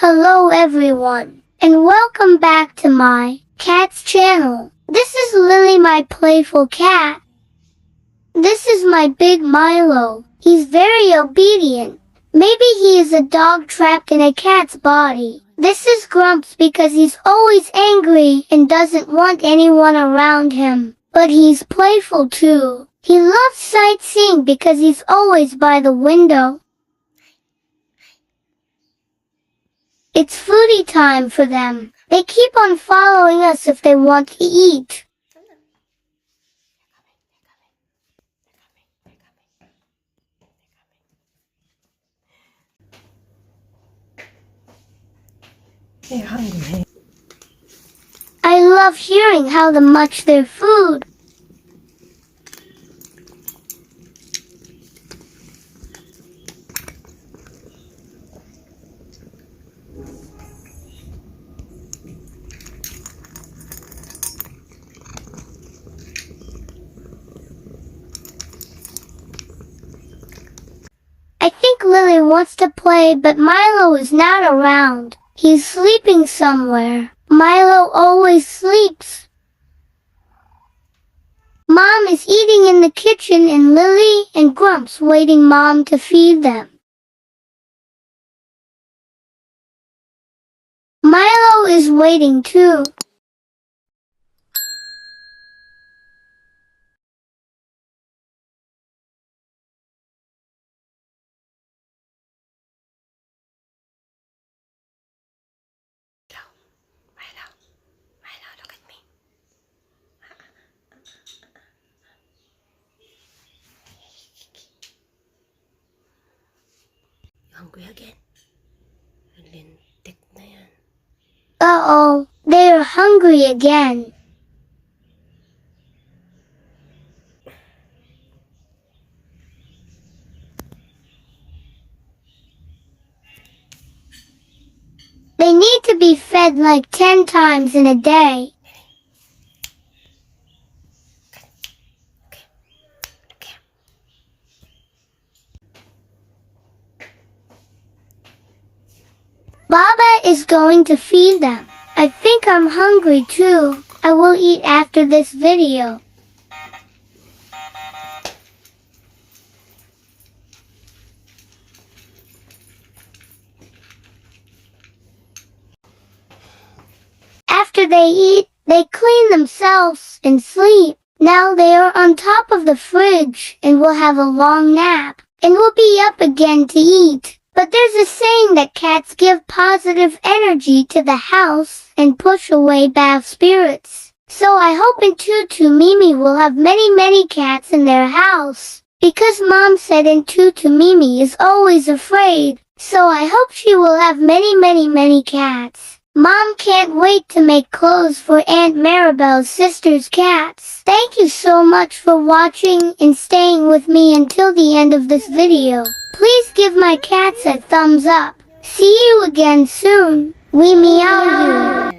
Hello everyone, and welcome back to my cat's channel. This is Lily, my playful cat. This is my big Milo. He's very obedient. Maybe he is a dog trapped in a cat's body. This is Grumps because he's always angry and doesn't want anyone around him. But he's playful too. He loves sightseeing because he's always by the window. It's foodie time for them. They keep on following us if they want to eat. They're hungry. I love hearing how they munch their food. I think Lily wants to play, but Milo is not around. He's sleeping somewhere. Milo always sleeps. Mom is eating in the kitchen and Lily and Grumps waiting Mom to feed them. Milo is waiting too. Milo, look at me. You hungry again? Lintik na yan. Uh-oh, they are hungry again. They need to be fed like 10 times in a day. Okay. Baba is going to feed them. I think I'm hungry too. I will eat after this video. After they eat, they clean themselves and sleep. Now they are on top of the fridge and will have a long nap and will be up again to eat. But there's a saying that cats give positive energy to the house and push away bad spirits. So I hope Intutu Mimi will have many cats in their house. Because Mom said Intutu Mimi is always afraid. So I hope she will have many cats. Mom can't wait to make clothes for Aunt Maribel's sister's cats. Thank you so much for watching and staying with me until the end of this video. Please give my cats a thumbs up. See you again soon. We meow you.